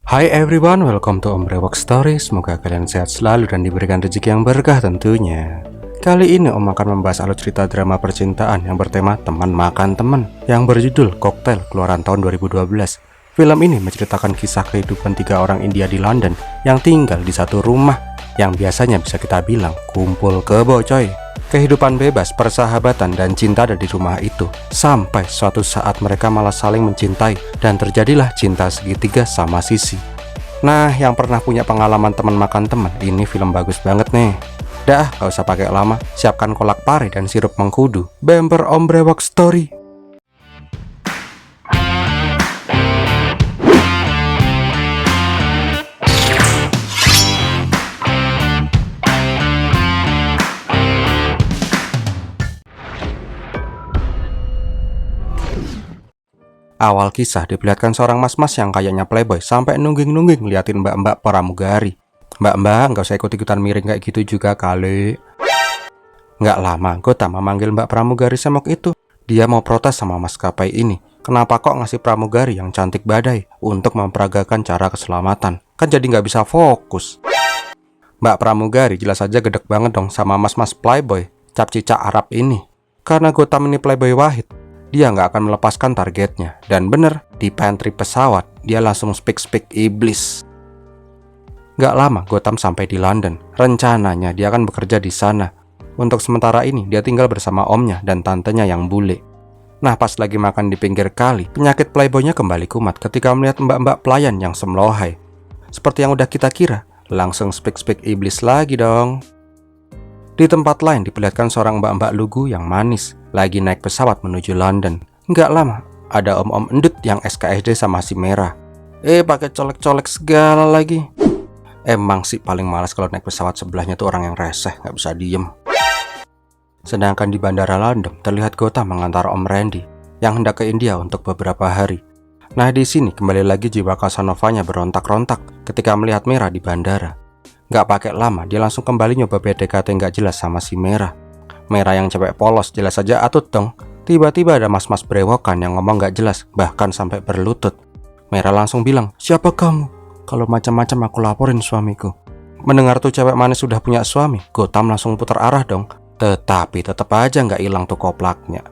Hi everyone, welcome to Om Brewok Story. Semoga kalian sehat selalu dan diberikan rezeki yang berkah tentunya. Kali ini Om akan membahas alur cerita drama percintaan yang bertema teman makan teman, yang berjudul Cocktail, keluaran tahun 2012. Film ini menceritakan kisah kehidupan 3 orang India di London yang tinggal di satu rumah yang biasanya bisa kita bilang kumpul kebo coy. Kehidupan bebas, persahabatan, dan cinta ada di rumah itu. Sampai suatu saat mereka malah saling mencintai dan terjadilah cinta segitiga sama Sisi. Nah, yang pernah punya pengalaman teman makan teman, ini film bagus banget nih. Dah, gak usah pakai lama, siapkan kolak pare dan sirup mengkudu. Bemper Om Brewok Story. Awal kisah diperlihatkan seorang mas-mas yang kayaknya playboy sampai nungging-nungging liatin mbak-mbak pramugari. Mbak-mbak, nggak usah ikut-ikutan miring kayak gitu juga kali. Nggak lama, Gota memanggil mbak pramugari semok itu. Dia mau protes sama maskapai ini. Kenapa kok ngasih pramugari yang cantik badai untuk memperagakan cara keselamatan? Kan jadi nggak bisa fokus. Mbak pramugari jelas aja gedek banget dong sama mas-mas playboy cap cicak Arab ini. Karena Gotham ini playboy wahid, dia nggak akan melepaskan targetnya. Dan bener, di pantry pesawat, dia langsung speak iblis. Nggak lama, Gotham sampai di London. Rencananya dia akan bekerja di sana. Untuk sementara ini, dia tinggal bersama omnya dan tantenya yang bule. Nah, pas lagi makan di pinggir kali, penyakit playboynya kembali kumat ketika melihat mbak-mbak pelayan yang semlohai. Seperti yang udah kita kira, langsung speak iblis lagi dong. Di tempat lain diperlihatkan seorang mbak-mbak lugu yang manis lagi naik pesawat menuju London. Nggak lama, ada om-om endut yang SKSD sama si Merah. Pakai colek-colek segala lagi. Emang sih paling malas kalau naik pesawat sebelahnya tuh orang yang reseh, nggak bisa diem. Sedangkan di bandara London terlihat Gotham mengantar Om Randy yang hendak ke India untuk beberapa hari. Nah, di sini kembali lagi jiwa Casanovanya berontak-rontak ketika melihat Merah di bandara. Nggak pakai lama, dia langsung kembali nyoba PDKT nggak jelas sama si Merah. Merah yang cewek polos jelas saja atut dong. Tiba-tiba ada mas-mas brewokan yang ngomong nggak jelas, bahkan sampai berlutut. Merah langsung bilang, "Siapa kamu? Kalau macam-macam aku laporin suamiku." Mendengar tuh cewek manis sudah punya suami, Gotham langsung putar arah dong. Tetapi tetap aja nggak hilang tuh koplaknya.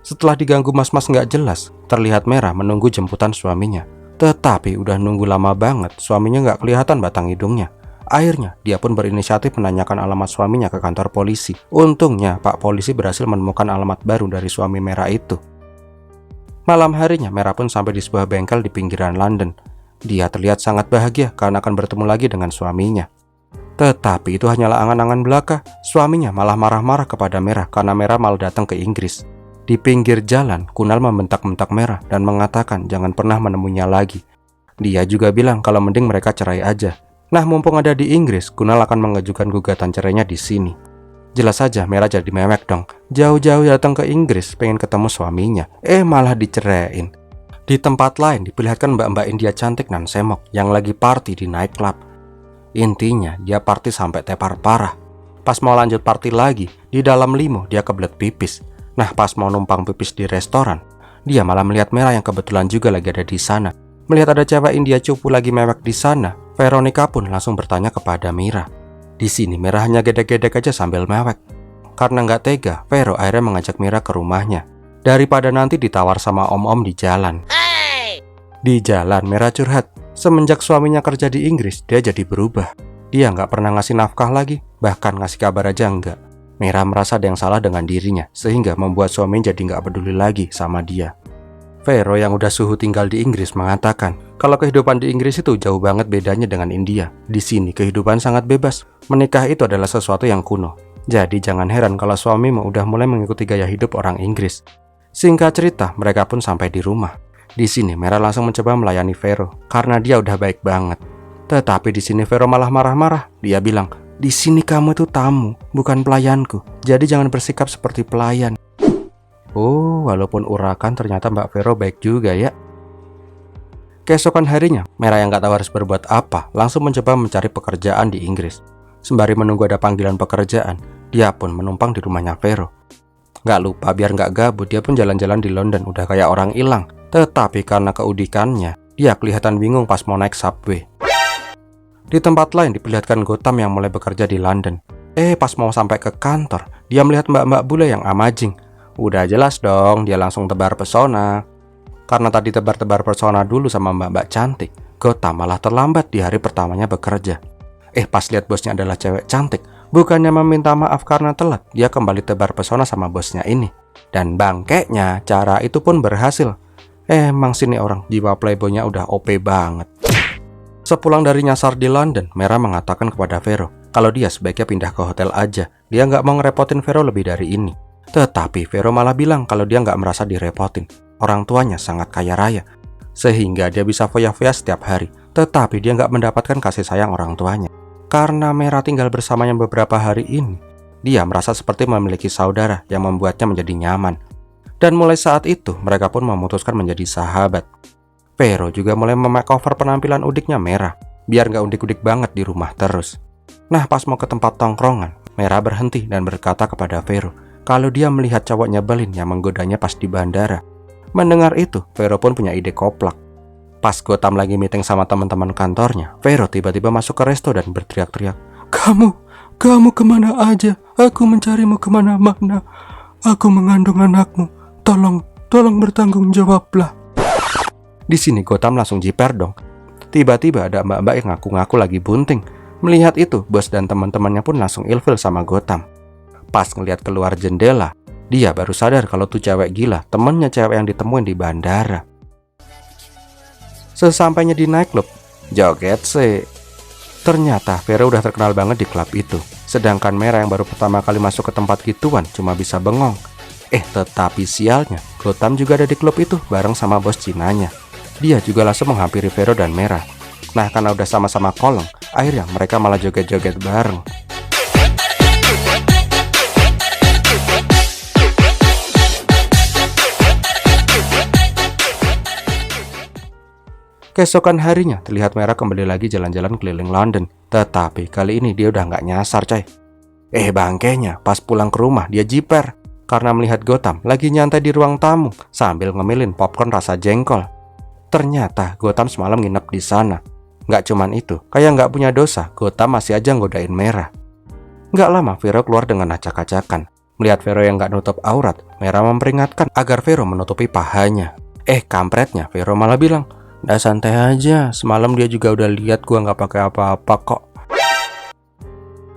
Setelah diganggu mas-mas nggak jelas, terlihat Merah menunggu jemputan suaminya. Tetapi udah nunggu lama banget, suaminya nggak kelihatan batang hidungnya. Akhirnya, dia pun berinisiatif menanyakan alamat suaminya ke kantor polisi. Untungnya, Pak Polisi berhasil menemukan alamat baru dari suami Merah itu. Malam harinya, Merah pun sampai di sebuah bengkel di pinggiran London. Dia terlihat sangat bahagia karena akan bertemu lagi dengan suaminya. Tetapi itu hanyalah angan-angan belaka. Suaminya malah marah-marah kepada Merah karena Merah malah datang ke Inggris. Di pinggir jalan, Kunal membentak-bentak Merah dan mengatakan jangan pernah menemuinya lagi. Dia juga bilang kalau mending mereka cerai aja. Nah, mumpung ada di Inggris, Kunal akan mengajukan gugatan cerainya di sini. Jelas saja Merah jadi mewek dong. Jauh-jauh datang ke Inggris pengen ketemu suaminya, malah diceraiin. Di tempat lain diperlihatkan mbak-mbak India cantik dan semok yang lagi party di nightclub. Intinya dia party sampai tepar parah. Pas mau lanjut party lagi, di dalam limo dia kebelet pipis. Nah, pas mau numpang pipis di restoran, dia malah melihat Merah yang kebetulan juga lagi ada di sana. Melihat ada cewek India cupu lagi mewek di sana, Veronica pun langsung bertanya kepada Mira. Di sini Mira hanya gedek-gedek aja sambil mewek. Karena nggak tega, Vero akhirnya mengajak Mira ke rumahnya. Daripada nanti ditawar sama om-om di jalan. Di jalan Mira curhat. Semenjak suaminya kerja di Inggris, dia jadi berubah. Dia nggak pernah ngasih nafkah lagi, bahkan ngasih kabar aja enggak. Mira merasa ada yang salah dengan dirinya, sehingga membuat suaminya jadi nggak peduli lagi sama dia. Vero yang udah suhu tinggal di Inggris mengatakan kalau kehidupan di Inggris itu jauh banget bedanya dengan India. Di sini kehidupan sangat bebas. Menikah itu adalah sesuatu yang kuno. Jadi jangan heran kalau suamimu udah mulai mengikuti gaya hidup orang Inggris. Singkat cerita, mereka pun sampai di rumah. Di sini Merah langsung mencoba melayani Vero karena dia udah baik banget. Tetapi di sini Vero malah marah-marah. Dia bilang, "Di sini kamu tuh tamu, bukan pelayanku. Jadi jangan bersikap seperti pelayan." Oh, walaupun urakan ternyata Mbak Vero baik juga ya. Keesokan harinya, Merah yang gak tahu harus berbuat apa, langsung mencoba mencari pekerjaan di Inggris. Sembari menunggu ada panggilan pekerjaan, dia pun menumpang di rumahnya Vero. Gak lupa biar gak gabut, dia pun jalan-jalan di London udah kayak orang hilang. Tetapi karena keudikannya, Dia kelihatan bingung pas mau naik subway. Di tempat lain diperlihatkan Gotham yang mulai bekerja di London. Pas mau sampai ke kantor, dia melihat mbak-mbak bule yang amazing. Udah jelas dong, dia langsung tebar pesona. Karena tadi tebar-tebar pesona dulu sama mbak-mbak cantik, Gotham malah terlambat di hari pertamanya bekerja. Pas lihat bosnya adalah cewek cantik, bukannya meminta maaf karena telat, dia kembali tebar pesona sama bosnya ini. Dan bangkeknya, cara itu pun berhasil. Emang sini orang, jiwa playboynya udah OP banget. Sepulang dari nyasar di London, Merah mengatakan kepada Vero kalau dia sebaiknya pindah ke hotel aja. Dia nggak mau ngerepotin Vero lebih dari ini. Tetapi Vero malah bilang kalau dia nggak merasa direpotin. Orang tuanya sangat kaya raya, sehingga dia bisa foya-foya setiap hari. Tetapi dia nggak mendapatkan kasih sayang orang tuanya. Karena Merah tinggal bersamanya beberapa hari ini, dia merasa seperti memiliki saudara yang membuatnya menjadi nyaman. Dan mulai saat itu, mereka pun memutuskan menjadi sahabat. Vero juga mulai memakeover penampilan udiknya Merah, biar nggak udik-udik banget di rumah terus. Nah, pas mau ke tempat tongkrongan, Merah berhenti dan berkata kepada Vero kalau dia melihat cowok nyebelin yang menggodanya pas di bandara. Mendengar itu, Vero pun punya ide koplak. Pas Gotham lagi meeting sama teman-teman kantornya, Vero tiba-tiba masuk ke resto dan berteriak-teriak, Kamu kemana aja? Aku mencarimu kemana-mana. Aku mengandung anakmu. Tolong bertanggung jawablah. Di sini Gotham langsung jiper dong. Tiba-tiba ada mbak-mbak yang ngaku-ngaku lagi bunting. Melihat itu, bos dan teman-temannya pun langsung ilfil sama Gotham. Pas ngelihat keluar jendela, dia baru sadar kalau tuh cewek gila, temennya cewek yang ditemuin di bandara. Sesampainya di nightclub, joget sih. Ternyata Vero udah terkenal banget di klub itu. Sedangkan Merah yang baru pertama kali masuk ke tempat gituan cuma bisa bengong. Tetapi sialnya, Gotham juga ada di klub itu bareng sama bos Cinanya. Dia juga langsung menghampiri Vero dan Merah. Nah, karena udah sama-sama kolong, akhirnya mereka malah joget-joget bareng. Keesokan harinya, terlihat Merah kembali lagi jalan-jalan keliling London. Tetapi kali ini dia udah nggak nyasar, coy. Bangkainya, pas pulang ke rumah dia jiper karena melihat Gotham lagi nyantai di ruang tamu sambil ngemilin popcorn rasa jengkol. Ternyata Gotham semalam nginep di sana. Nggak cuman itu, kayak nggak punya dosa, Gotham masih aja ngodain Merah. Nggak lama Vero keluar dengan acak-acakan. Melihat Vero yang nggak nutup aurat, Merah memperingatkan agar Vero menutupi pahanya. Kampretnya, Vero malah bilang, "Udah santai aja, semalam dia juga udah lihat gua nggak pakai apa-apa kok."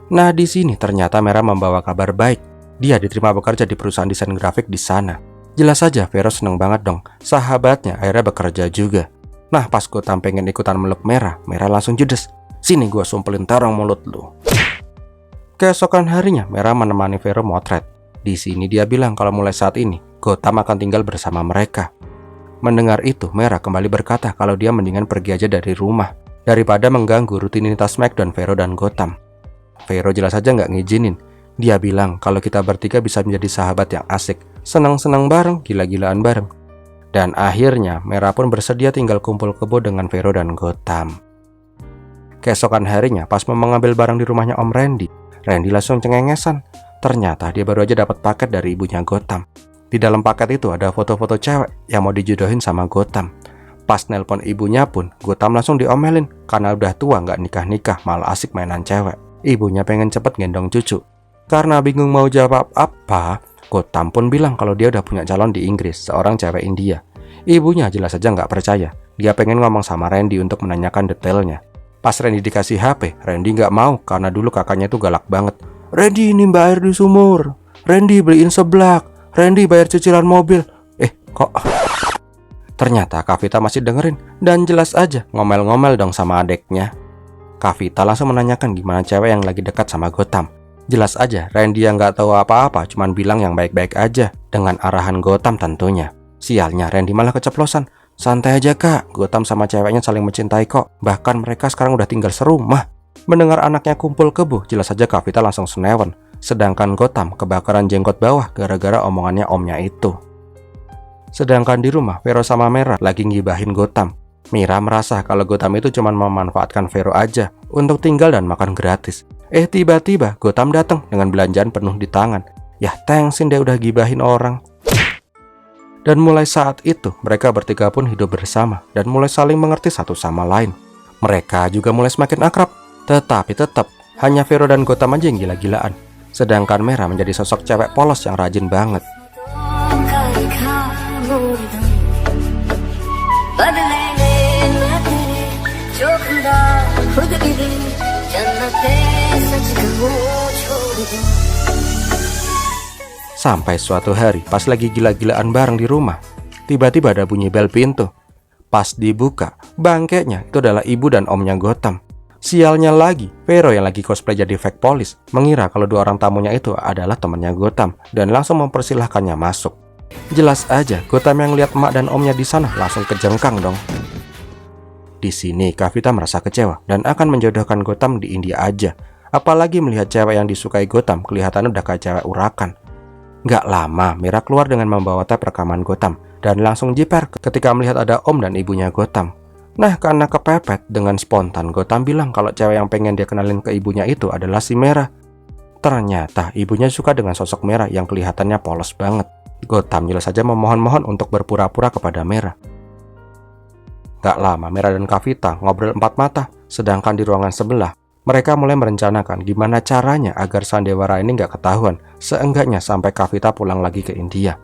Nah, di sini ternyata Merah membawa kabar baik. Dia diterima bekerja di perusahaan desain grafik di sana. Jelas saja Vero seneng banget dong, sahabatnya akhirnya bekerja juga. Nah, pas Gotham pengen ikutan meluk Merah, Merah langsung judes. "Sini gua sumpelin terong mulut lu." Keesokan harinya, Merah menemani Vero motret. Di sini dia bilang kalau mulai saat ini, Gotham akan tinggal bersama mereka. Mendengar itu, Merah kembali berkata kalau dia mendingan pergi aja dari rumah, daripada mengganggu rutinitas Mac dan Vero dan Gotham. Vero jelas saja nggak ngizinin. Dia bilang kalau kita bertiga bisa menjadi sahabat yang asik, senang-senang bareng, gila-gilaan bareng. Dan akhirnya Merah pun bersedia tinggal kumpul kebo dengan Vero dan Gotham. Keesokan harinya pas mau mengambil barang di rumahnya Om Randy, Randy langsung cengengesan. Ternyata dia baru aja dapat paket dari ibunya Gotham. Di dalam paket itu ada foto-foto cewek yang mau dijodohin sama Gotham. Pas nelpon ibunya pun, Gotham langsung diomelin karena udah tua nggak nikah-nikah, malah asik mainan cewek. Ibunya pengen cepet gendong cucu. Karena bingung mau jawab apa, Gotham pun bilang kalau dia udah punya calon di Inggris, seorang cewek India. Ibunya jelas saja nggak percaya. Dia pengen ngomong sama Randy untuk menanyakan detailnya. Pas Randy dikasih HP, Randy nggak mau karena dulu kakaknya tuh galak banget. "Randy nimba air di sumur, Randy beliin seblak, Randy bayar cicilan mobil." Kok? Ternyata Kak Vita masih dengerin dan jelas aja ngomel-ngomel dong sama adeknya. Kak Vita langsung menanyakan gimana cewek yang lagi dekat sama Gotham. Jelas aja Randy yang nggak tahu apa-apa, cuman bilang yang baik-baik aja dengan arahan Gotham tentunya. Sialnya Randy malah keceplosan. "Santai aja kak, Gotham sama ceweknya saling mencintai kok. Bahkan mereka sekarang udah tinggal serumah." Mendengar anaknya kumpul kebo, jelas saja Kak Vita langsung senewan. Sedangkan Gotham kebakaran jenggot bawah gara-gara omongannya omnya itu. Sedangkan di rumah, Vero sama Merah lagi ngibahin Gotham. Mira merasa kalau Gotham itu cuma memanfaatkan Vero aja untuk tinggal dan makan gratis. Tiba-tiba Gotham datang dengan belanjaan penuh di tangan. Ya thanksin deh udah gibahin orang. Dan mulai saat itu, mereka bertiga pun hidup bersama dan mulai saling mengerti satu sama lain. Mereka juga mulai semakin akrab. Tetapi tetap, hanya Vero dan Gotham aja yang gila-gilaan. Sedangkan Mera menjadi sosok cewek polos yang rajin banget. Sampai suatu hari, pas lagi gila-gilaan bareng di rumah, tiba-tiba ada bunyi bel pintu. Pas dibuka, bangkainya itu adalah ibu dan omnya Gotham. Sialnya lagi, Vero yang lagi cosplay jadi fake police mengira kalau dua orang tamunya itu adalah temannya Gotham dan langsung mempersilahkannya masuk. Jelas aja, Gotham yang lihat emak dan omnya di sana langsung kejengkang dong. Di sini, Kavita merasa kecewa dan akan menjodohkan Gotham di India aja. Apalagi melihat cewek yang disukai Gotham kelihatannya udah kayak cewek urakan. Gak lama, Mera keluar dengan membawa tab rekaman Gotham dan langsung jiper ketika melihat ada om dan ibunya Gotham. Nah, karena kepepet, dengan spontan Gotham bilang kalau cewek yang pengen dia kenalin ke ibunya itu adalah si Mera. Ternyata ibunya suka dengan sosok Mera yang kelihatannya polos banget. Gotham jelas saja memohon-mohon untuk berpura-pura kepada Mera. Gak lama, Mera dan Kavita ngobrol empat mata, sedangkan di ruangan sebelah mereka mulai merencanakan gimana caranya agar sandiwara ini gak ketahuan, seenggaknya sampai Kavita pulang lagi ke India.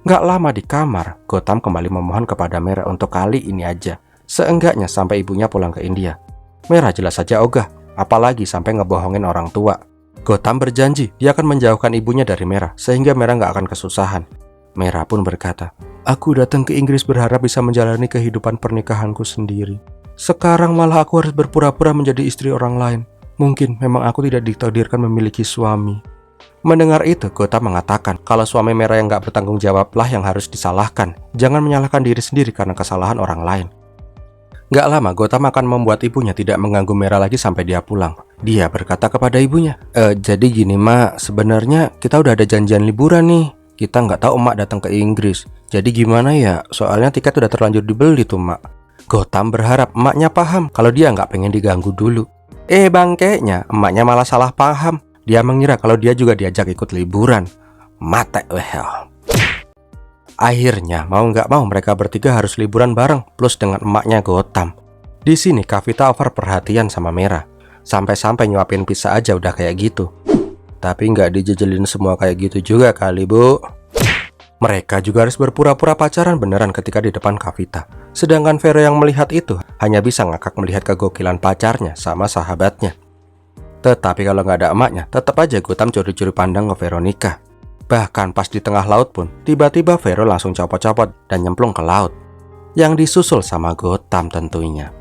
Gak lama di kamar, Gotham kembali memohon kepada Mera untuk kali ini aja, seenggaknya sampai ibunya pulang ke India. Mera jelas saja ogah, apalagi sampai ngebohongin orang tua. Gotham berjanji dia akan menjauhkan ibunya dari Mera, sehingga Mera gak akan kesusahan. Mera pun berkata, "Aku datang ke Inggris berharap bisa menjalani kehidupan pernikahanku sendiri. Sekarang malah aku harus berpura-pura menjadi istri orang lain. Mungkin memang aku tidak ditakdirkan memiliki suami." Mendengar itu, Gotham mengatakan kalau suami Mera yang gak bertanggung jawablah yang harus disalahkan. Jangan menyalahkan diri sendiri karena kesalahan orang lain. Gak lama, Gotham akan membuat ibunya tidak mengganggu Mera lagi sampai dia pulang. Dia berkata kepada ibunya, jadi gini mak, sebenarnya kita udah ada janjian liburan nih. Kita nggak tahu emak datang ke Inggris. Jadi gimana ya? Soalnya tiket udah terlanjur dibeli tuh mak. Gotham berharap emaknya paham kalau dia nggak pengen diganggu dulu. Bangkainya, emaknya malah salah paham. Dia mengira kalau dia juga diajak ikut liburan. Mate wehel. Akhirnya, mau nggak mau mereka bertiga harus liburan bareng, plus dengan emaknya Gotham. Di sini Kavita over perhatian sama Mera. Sampai-sampai nyuapin pizza aja udah kayak gitu. Tapi nggak dijejelin semua kayak gitu juga kali, Bu. Mereka juga harus berpura-pura pacaran beneran ketika di depan Kavita. Sedangkan Vero yang melihat itu hanya bisa ngakak melihat kegokilan pacarnya sama sahabatnya. Tetapi kalau nggak ada emaknya, tetap aja Gotham curi-curi pandang ke Veronica. Bahkan pas di tengah laut pun, tiba-tiba Vero langsung copot-copot dan nyemplung ke laut. Yang disusul sama Gotham tentunya.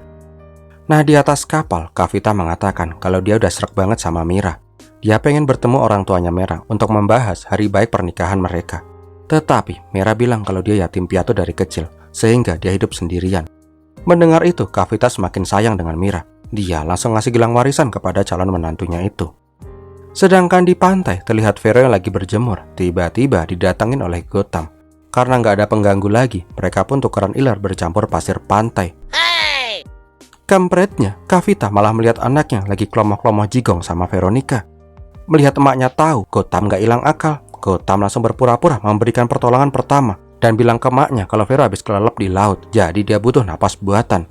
Nah, di atas kapal, Kavita mengatakan kalau dia udah srek banget sama Mira. Dia pengen bertemu orang tuanya Mera untuk membahas hari baik pernikahan mereka. Tetapi Mera bilang kalau dia yatim piatu dari kecil, sehingga dia hidup sendirian. Mendengar itu, Kavita semakin sayang dengan Mira. Dia langsung ngasih gelang warisan kepada calon menantunya itu. Sedangkan di pantai, terlihat Vero yang lagi berjemur, tiba-tiba didatangin oleh Gotham. Karena nggak ada pengganggu lagi, mereka pun tukeran iler bercampur pasir pantai. Kampretnya, Kavita malah melihat anaknya lagi klomoh-klomoh jigong sama Veronica. Melihat emaknya tahu Gotham gak hilang akal, Gotham langsung berpura-pura memberikan pertolongan pertama dan bilang ke emaknya kalau Vero habis kelelep di laut, jadi dia butuh napas buatan.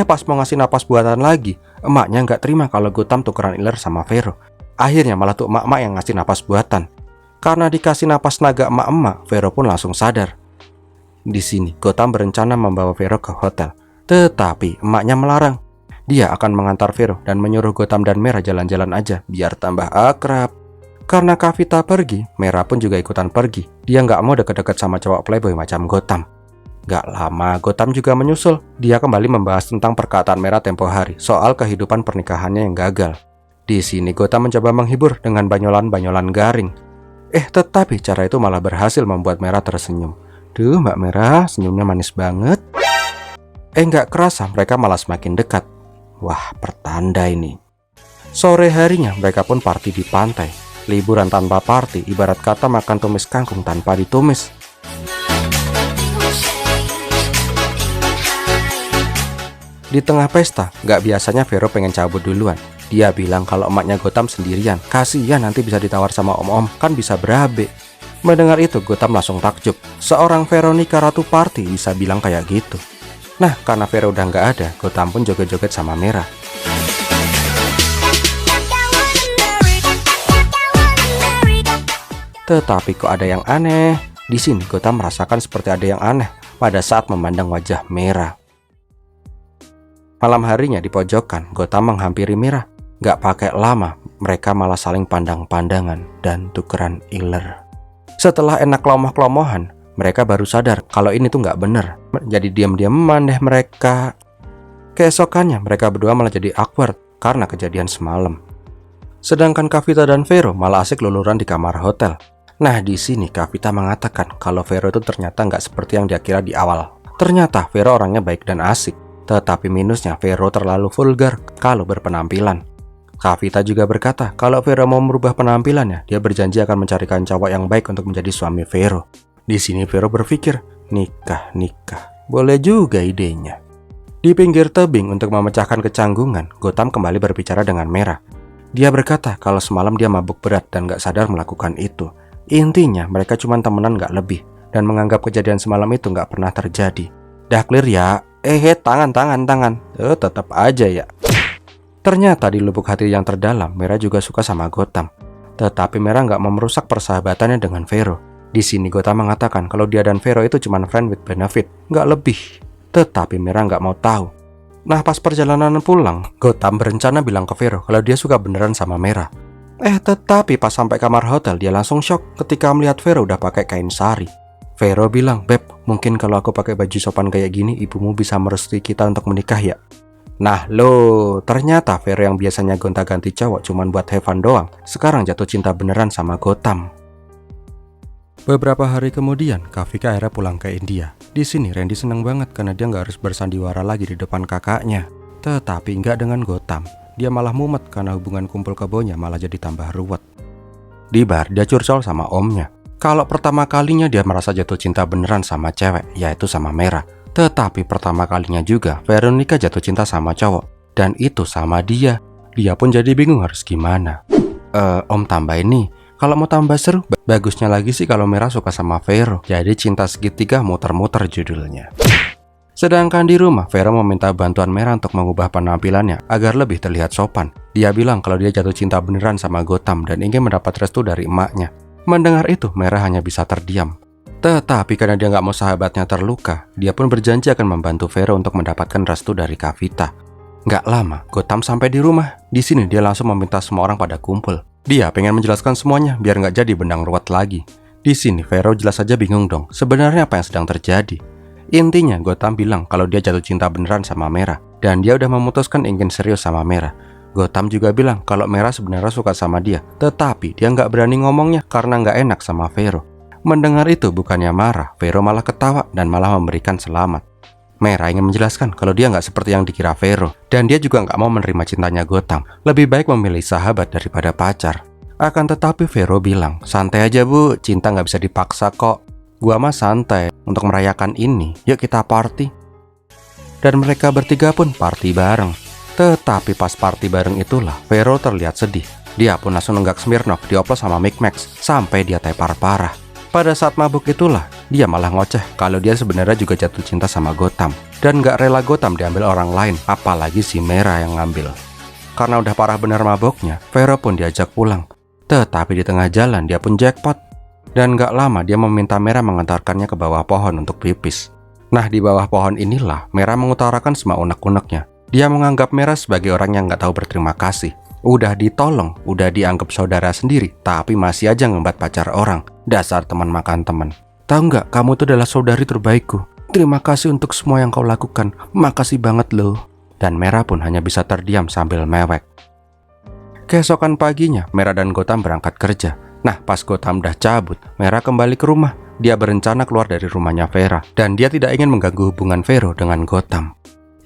Pas mau ngasih napas buatan lagi, emaknya gak terima kalau Gotham tukeran iler sama Vero. Akhirnya malah tuh emak-emak yang ngasih napas buatan. Karena dikasih napas naga emak-emak, Vero pun langsung sadar. Di sini, Gotham berencana membawa Vero ke hotel, tetapi emaknya melarang. Dia akan mengantar Vero dan menyuruh Gotham dan Mera jalan-jalan aja biar tambah akrab. Karena Kavita pergi, Mera pun juga ikutan pergi. Dia nggak mau deket-deket sama cowok playboy macam Gotham. Gak lama, Gotham juga menyusul. Dia kembali membahas tentang perkataan Mera tempo hari soal kehidupan pernikahannya yang gagal. Di sini Gotham mencoba menghibur dengan banyolan-banyolan garing. Tetapi cara itu malah berhasil membuat Mera tersenyum. Duh, Mbak Mera, senyumnya manis banget. Nggak kerasa mereka malah semakin dekat. Wah, pertanda ini. Sore harinya mereka pun party di pantai. Liburan tanpa party ibarat kata makan tumis kangkung tanpa ditumis. Di tengah pesta, gak biasanya Vero pengen cabut duluan. Dia bilang kalau emaknya Gotham sendirian. Kasihan nanti bisa ditawar sama om-om, kan bisa berabe. Mendengar itu, Gotham langsung takjub. Seorang Veronica Ratu Party bisa bilang kayak gitu. Nah, karena Vero udah nggak ada, Gotham pun joget-joget sama Merah. Tetapi kok ada yang aneh. Di sini Gotham merasakan seperti ada yang aneh pada saat memandang wajah Merah. Malam harinya di pojokan, Gotham menghampiri Merah. Gak pakai lama, mereka malah saling pandang-pandangan dan tukeran iler. Setelah enak kelomah-kelomohan, mereka baru sadar kalau ini tuh gak bener. Jadi diam-diam memandeh mereka. Keesokannya mereka berdua malah jadi awkward karena kejadian semalam. Sedangkan Kavita dan Vero malah asik luluran di kamar hotel. Nah, di sini Kavita mengatakan kalau Vero itu ternyata nggak seperti yang dia kira di awal. Ternyata Vero orangnya baik dan asik, tetapi minusnya Vero terlalu vulgar kalau berpenampilan. Kavita juga berkata kalau Vero mau merubah penampilannya, dia berjanji akan mencarikan cowok yang baik untuk menjadi suami Vero. Di sini Vero berpikir, nikah, boleh juga idenya. Di pinggir tebing untuk memecahkan kecanggungan, Gotham kembali berbicara dengan Merah. Dia berkata kalau semalam dia mabuk berat dan gak sadar melakukan itu. Intinya mereka cuma temenan gak lebih, dan menganggap kejadian semalam itu gak pernah terjadi. Dah clear ya? Tangan. Tetap aja ya. Ternyata di lubuk hati yang terdalam, Merah juga suka sama Gotham. Tetapi Merah gak mau merusak persahabatannya dengan Vero. Di sini Gotham mengatakan kalau dia dan Vero itu cuma friend with benefit, gak lebih. Tetapi Merah gak mau tahu. Nah, pas perjalanan pulang, Gotham berencana bilang ke Vero kalau dia suka beneran sama Merah. Tetapi pas sampai kamar hotel, dia langsung shock ketika melihat Vero udah pakai kain sari. Vero bilang, "Beb, mungkin kalau aku pakai baju sopan kayak gini, ibumu bisa merestui kita untuk menikah ya?" Nah lo, ternyata Vero yang biasanya gonta-ganti cowok cuman buat have fun doang, sekarang jatuh cinta beneran sama Gotham. Beberapa hari kemudian, Kavika akhirnya pulang ke India. Di sini Randy seneng banget karena dia nggak harus bersandiwara lagi di depan kakaknya. Tetapi nggak dengan Gotham. Dia malah mumet karena hubungan kumpul kebonya malah jadi tambah ruwet. Di bar, dia curcol sama omnya. Kalau pertama kalinya dia merasa jatuh cinta beneran sama cewek, yaitu sama Merah. Tetapi pertama kalinya juga Veronica jatuh cinta sama cowok, dan itu sama dia. Dia pun jadi bingung harus gimana. Om tambah ini, kalau mau tambah seru, bagusnya lagi sih kalau Merah suka sama Vero. Jadi cinta segitiga muter-muter judulnya. Sedangkan di rumah, Vero meminta bantuan Merah untuk mengubah penampilannya agar lebih terlihat sopan. Dia bilang kalau dia jatuh cinta beneran sama Gotham dan ingin mendapat restu dari emaknya. Mendengar itu, Merah hanya bisa terdiam. Tetapi karena dia nggak mau sahabatnya terluka, dia pun berjanji akan membantu Vero untuk mendapatkan restu dari Kavita. Nggak lama, Gotham sampai di rumah. Di sini dia langsung meminta semua orang pada kumpul. Dia pengen menjelaskan semuanya biar nggak jadi benang ruwet lagi. Di sini Vero jelas saja bingung dong, sebenarnya apa yang sedang terjadi. Intinya Gotham bilang kalau dia jatuh cinta beneran sama Merah, dan dia udah memutuskan ingin serius sama Merah. Gotham juga bilang kalau Merah sebenarnya suka sama dia, tetapi dia nggak berani ngomongnya karena nggak enak sama Vero. Mendengar itu bukannya marah, Vero malah ketawa dan malah memberikan selamat. Merah ingin menjelaskan kalau dia nggak seperti yang dikira Vero, dan dia juga nggak mau menerima cintanya Gotham. Lebih baik memilih sahabat daripada pacar. Akan tetapi Vero bilang, santai aja bu, cinta nggak bisa dipaksa kok. Gua mah santai, untuk merayakan ini, yuk kita party. Dan mereka bertiga pun party bareng. Tetapi pas party bareng itulah, Vero terlihat sedih. Dia pun langsung nenggak Smirnoff dioplos sama Mick Max sampai dia tepar parah. Pada saat mabuk itulah, dia malah ngoceh kalau dia sebenarnya juga jatuh cinta sama Gotham. Dan gak rela Gotham diambil orang lain, apalagi si Merah yang ngambil. Karena udah parah bener maboknya, Vero pun diajak pulang. Tetapi di tengah jalan dia pun jackpot. Dan gak lama dia meminta Merah mengantarkannya ke bawah pohon untuk pipis. Nah di bawah pohon inilah, Merah mengutarakan semua unek-uneknya. Dia menganggap Merah sebagai orang yang gak tahu berterima kasih. Udah ditolong, udah dianggap saudara sendiri, tapi masih aja ngembat pacar orang. Dasar teman makan teman. Tahu nggak, kamu itu adalah saudari terbaikku. Terima kasih untuk semua yang kau lakukan. Makasih banget loh. Dan Merah pun hanya bisa terdiam sambil mewek. Keesokan paginya, Merah dan Gotham berangkat kerja. Nah, pas Gotham udah cabut, Merah kembali ke rumah. Dia berencana keluar dari rumahnya Vera, dan dia tidak ingin mengganggu hubungan Vero dengan Gotham.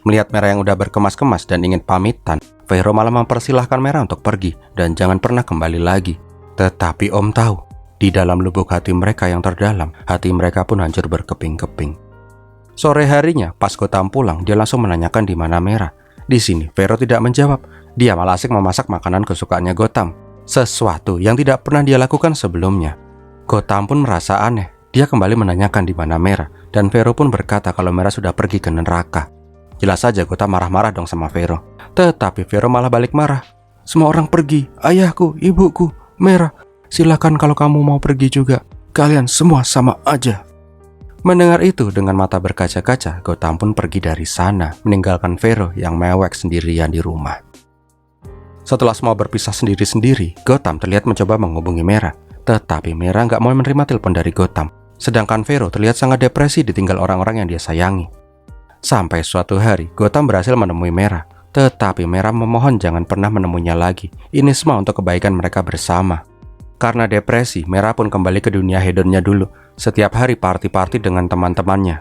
Melihat Merah yang udah berkemas-kemas dan ingin pamitan, Vero malah mempersilahkan Merah untuk pergi dan jangan pernah kembali lagi. Tetapi Om tahu, di dalam lubuk hati mereka yang terdalam, hati mereka pun hancur berkeping-keping. Sore harinya, pas Gotham pulang, dia langsung menanyakan di mana Merah. Di sini, Vero tidak menjawab. Dia malah asik memasak makanan kesukaannya Gotham, sesuatu yang tidak pernah dia lakukan sebelumnya. Gotham pun merasa aneh. Dia kembali menanyakan di mana Merah, dan Vero pun berkata kalau Merah sudah pergi ke neraka. Jelas saja Gotham marah-marah dong sama Vero. Tetapi Vero malah balik marah. Semua orang pergi, ayahku, ibuku, Merah. Silakan kalau kamu mau pergi juga. Kalian semua sama aja. Mendengar itu dengan mata berkaca-kaca, Gotham pun pergi dari sana, meninggalkan Vero yang mewek sendirian di rumah. Setelah semua berpisah sendiri-sendiri, Gotham terlihat mencoba menghubungi Merah. Tetapi Merah nggak mau menerima telepon dari Gotham. Sedangkan Vero terlihat sangat depresi ditinggal orang-orang yang dia sayangi. Sampai suatu hari, Gotham berhasil menemui Merah. Tetapi Merah memohon jangan pernah menemuinya lagi. Ini semua untuk kebaikan mereka bersama. Karena depresi, Merah pun kembali ke dunia hedonnya dulu. Setiap hari party-party dengan teman-temannya.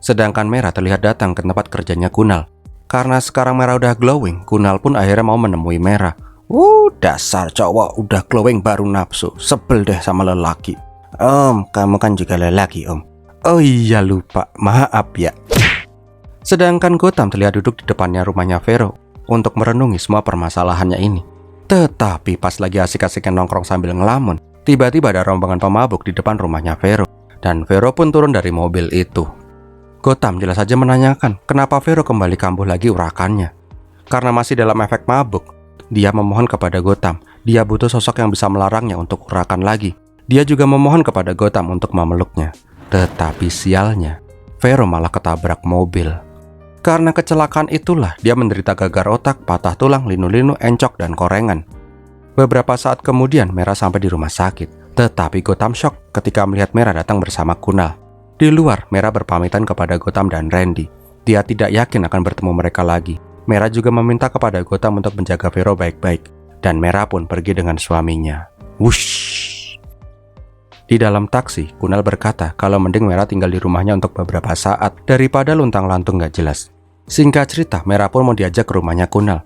Sedangkan Merah terlihat datang ke tempat kerjanya Kunal. Karena sekarang Merah udah glowing, Kunal pun akhirnya mau menemui Merah. Dasar cowok udah glowing baru nafsu. Sebel deh sama lelaki. Om, kamu kan juga lelaki, Om. Oh iya lupa, maaf ya. Sedangkan Gotham terlihat duduk di depannya rumahnya Vero untuk merenungi semua permasalahannya ini. Tetapi pas lagi asik-asiknya nongkrong sambil ngelamun, tiba-tiba ada rombongan pemabuk di depan rumahnya Vero. Dan Vero pun turun dari mobil itu. Gotham jelas saja menanyakan kenapa Vero kembali kambuh lagi urakannya. Karena masih dalam efek mabuk, dia memohon kepada Gotham. Dia butuh sosok yang bisa melarangnya untuk urakan lagi. Dia juga memohon kepada Gotham untuk memeluknya. Tetapi sialnya, Vero malah ketabrak mobil. Karena kecelakaan itulah dia menderita gagar otak, patah tulang, linu-linu, encok, dan korengan. Beberapa saat kemudian Merah sampai di rumah sakit. Tetapi Gotham shock ketika melihat Merah datang bersama Kunal. Di luar, Merah berpamitan kepada Gotham dan Randy. Dia tidak yakin akan bertemu mereka lagi. Merah juga meminta kepada Gotham untuk menjaga Vero baik-baik. Dan Merah pun pergi dengan suaminya. Wush. Di dalam taksi, Kunal berkata kalau mending Merah tinggal di rumahnya untuk beberapa saat daripada luntang-lantung gak jelas. Singkat cerita, Merah pun mau diajak ke rumahnya Kunal.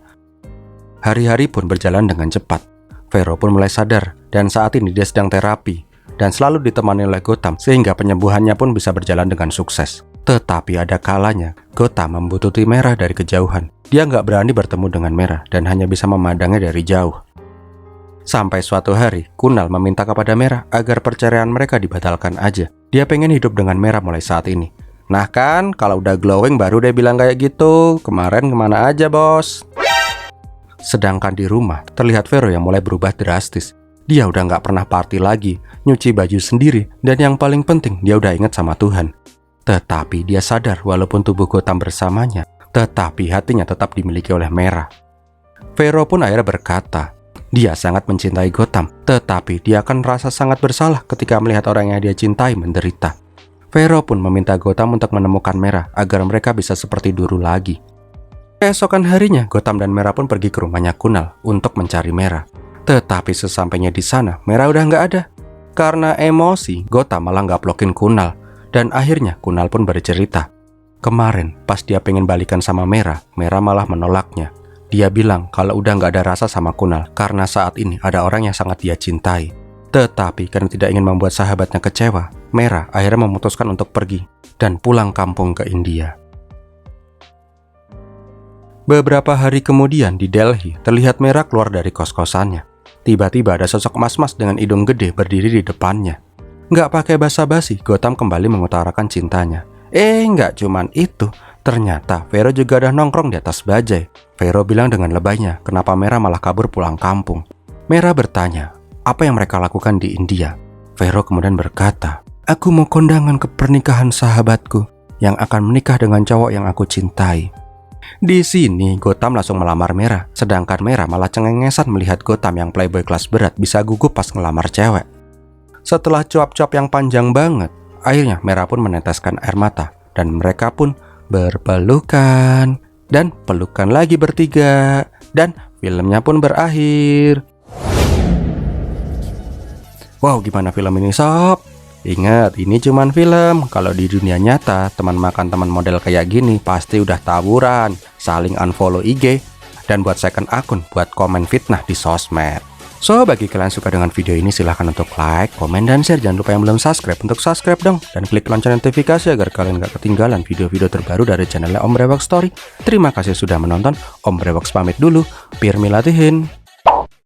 Hari-hari pun berjalan dengan cepat. Vero pun mulai sadar dan saat ini dia sedang terapi dan selalu ditemani oleh Gotham sehingga penyembuhannya pun bisa berjalan dengan sukses. Tetapi ada kalanya Gotham membuntuti Merah dari kejauhan. Dia nggak berani bertemu dengan Merah dan hanya bisa memandangnya dari jauh. Sampai suatu hari, Kunal meminta kepada Merah agar perceraian mereka dibatalkan aja. Dia pengen hidup dengan Merah mulai saat ini. Nah kan, kalau udah glowing baru dia bilang kayak gitu. Kemarin kemana aja bos? Sedangkan di rumah, terlihat Vero yang mulai berubah drastis. Dia udah nggak pernah party lagi, nyuci baju sendiri, dan yang paling penting dia udah inget sama Tuhan. Tetapi dia sadar walaupun tubuh Gotham bersamanya, tetapi hatinya tetap dimiliki oleh Merah. Vero pun akhirnya berkata, dia sangat mencintai Gotham, tetapi dia akan merasa sangat bersalah ketika melihat orang yang dia cintai menderita. Vero pun meminta Gotham untuk menemukan Merah agar mereka bisa seperti dulu lagi. Keesokan harinya, Gotham dan Merah pun pergi ke rumahnya Kunal untuk mencari Merah. Tetapi sesampainya di sana, Merah udah nggak ada. Karena emosi, Gotham malah nggak blokin Kunal. Dan akhirnya Kunal pun bercerita. Kemarin pas dia pengen balikan sama Merah, Merah malah menolaknya. Dia bilang kalau udah nggak ada rasa sama Kunal karena saat ini ada orang yang sangat dia cintai. Tetapi karena tidak ingin membuat sahabatnya kecewa, Merah akhirnya memutuskan untuk pergi dan pulang kampung ke India. Beberapa hari kemudian di Delhi, terlihat Merah keluar dari kos-kosannya. Tiba-tiba ada sosok mas-mas dengan hidung gede berdiri di depannya. Nggak pakai basa-basi, Gotham kembali mengutarakan cintanya. Nggak cuman itu. Ternyata Vero juga udah nongkrong di atas bajai. Vero bilang dengan lebaynya, kenapa Merah malah kabur pulang kampung. Merah bertanya, apa yang mereka lakukan di India? Vero kemudian berkata, aku mau kondangan ke pernikahan sahabatku yang akan menikah dengan cowok yang aku cintai. Di sini Gotham langsung melamar Merah, sedangkan Merah malah cengengesan melihat Gotham yang playboy kelas berat bisa gugup pas ngelamar cewek. Setelah cuap-cuap yang panjang banget, akhirnya Merah pun meneteskan air mata dan mereka pun berpelukan dan pelukan lagi bertiga dan filmnya pun berakhir. Wow, gimana film ini sob? Ingat, ini cuman film. Kalau di dunia nyata, teman makan teman model kayak gini pasti udah tawuran, saling unfollow IG, dan buat second akun buat komen fitnah di sosmed. So, bagi kalian suka dengan video ini, silahkan untuk like, komen, dan share. Jangan lupa yang belum subscribe untuk subscribe dong. Dan klik lonceng notifikasi agar kalian gak ketinggalan video-video terbaru dari channelnya Om Brewok Story. Terima kasih sudah menonton. Om Brewok pamit dulu. Pirmi latihin.